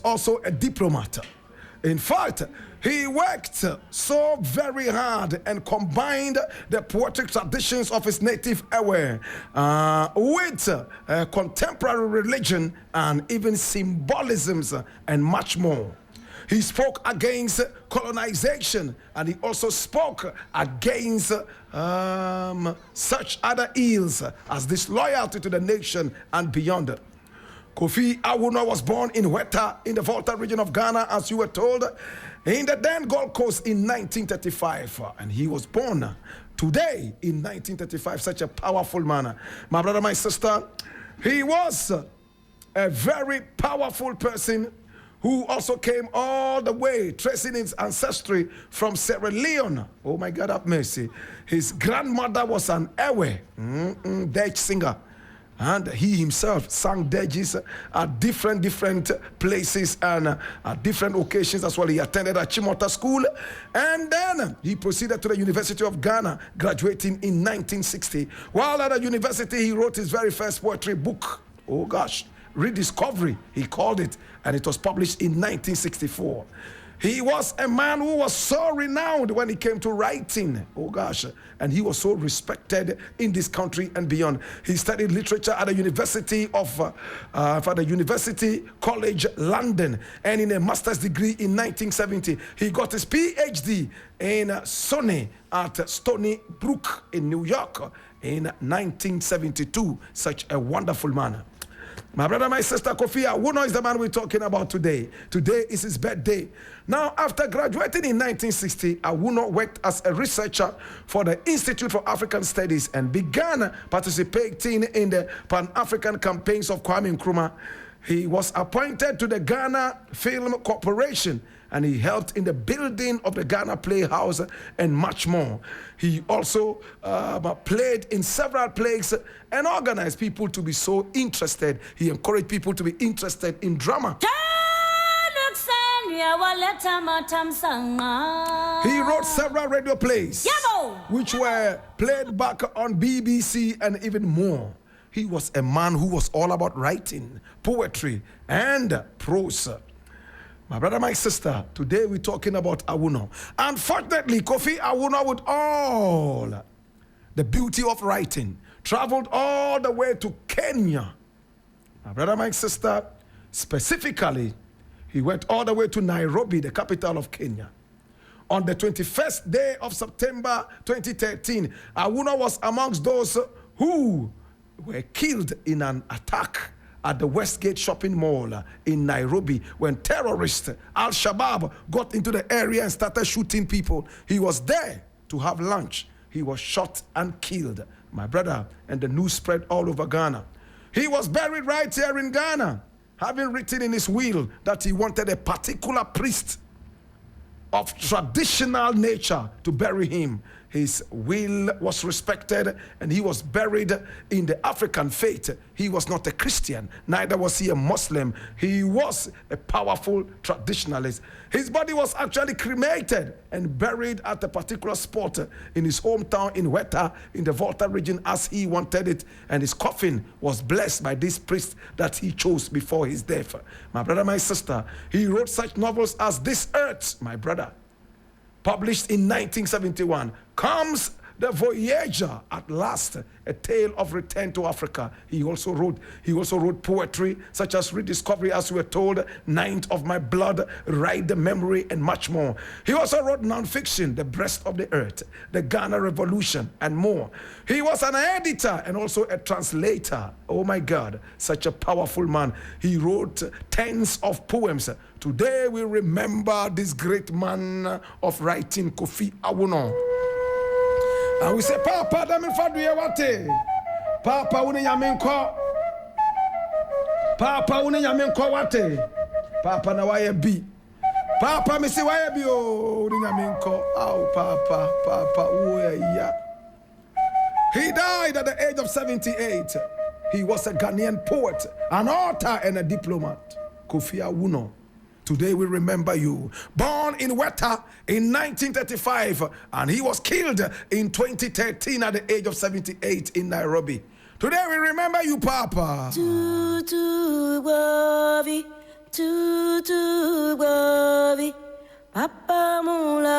also a diplomat. In fact, he worked so very hard and combined the poetic traditions of his native Ewe with contemporary religion and even symbolisms and much more. He spoke against colonization, and he also spoke against such other ills as disloyalty to the nation and beyond. Kofi Awoonor was born in Weta in the Volta region of Ghana, as you were told, in the then Gold Coast in 1935. And he was born today in 1935, such a powerful man. My brother, my sister, he was a very powerful person who also came all the way, tracing his ancestry from Sierra Leone. Oh my God, have mercy. His grandmother was an Ewe, Dutch singer. And he himself sang dirges at different places and at different occasions as well. He attended at Chimota School, and then he proceeded to the University of Ghana, graduating in 1960. While at the university, he wrote his very first poetry book. Oh gosh, Rediscovery, he called it, and it was published in 1964. He was a man who was so renowned when it came to writing. Oh gosh. And he was so respected in this country and beyond. He studied literature at the University College London, and in a master's degree in 1970. He got his PhD in Sonny at Stony Brook in New York in 1972. Such a wonderful man. My brother, my sister, Kofi Awoonor is the man we're talking about today. Today is his birthday. Now, after graduating in 1960, Awoonor worked as a researcher for the Institute for African Studies and began participating in the Pan-African campaigns of Kwame Nkrumah. He was appointed to the Ghana Film Corporation, and he helped in the building of the Ghana Playhouse and much more. He also played in several plays and organized people to be so interested. He encouraged people to be interested in drama. He wrote several radio plays, which were played back on BBC and even more. He was a man who was all about writing, poetry, and prose. My brother, my sister, today we're talking about Awoonor. Unfortunately, Kofi Awoonor, with all the beauty of writing, traveled all the way to Kenya. My brother, my sister, specifically, he went all the way to Nairobi, the capital of Kenya. On the 21st day of September 2013, Awoonor was amongst those who were killed in an attack at the Westgate shopping mall in Nairobi when terrorists, Al-Shabaab, got into the area and started shooting people. He was there to have lunch. He was shot and killed, my brother, and the news spread all over Ghana. He was buried right here in Ghana, having written in his will that he wanted a particular priest of traditional nature to bury him. His will was respected, and he was buried in the African faith. He was not a Christian, neither was he a Muslim. He was a powerful traditionalist. His body was actually cremated and buried at a particular spot in his hometown in Weta, in the Volta region, as he wanted it. And his coffin was blessed by this priest that he chose before his death. My brother, my sister, he wrote such novels as This Earth, my brother, published in 1971, Comes the Voyager at Last, a tale of return to Africa. He also wrote poetry such as Rediscovery, as we were told, Ninth of My Blood, Ride the Memory, and much more. He also wrote nonfiction, The Breast of the Earth, The Ghana Revolution, and more. He was an editor and also a translator. Oh my God, such a powerful man. He wrote tens of poems. Today we remember this great man of writing, Kofi Awoonor. And we say, Papa, dami fadu ye wate. Papa, uni yamenko. Papa, uni yamenko wate. Papa, na waye bi. Papa, misi waye bi o. Uni yamenko. Oh, Papa, uwe ya. He died at the age of 78. He was a Ghanaian poet, an author, and a diplomat. Kofi Awoonor. Today we remember you. Born in Weta in 1935, and he was killed in 2013 at the age of 78 in Nairobi. Today we remember you, Papa. Papa Mula.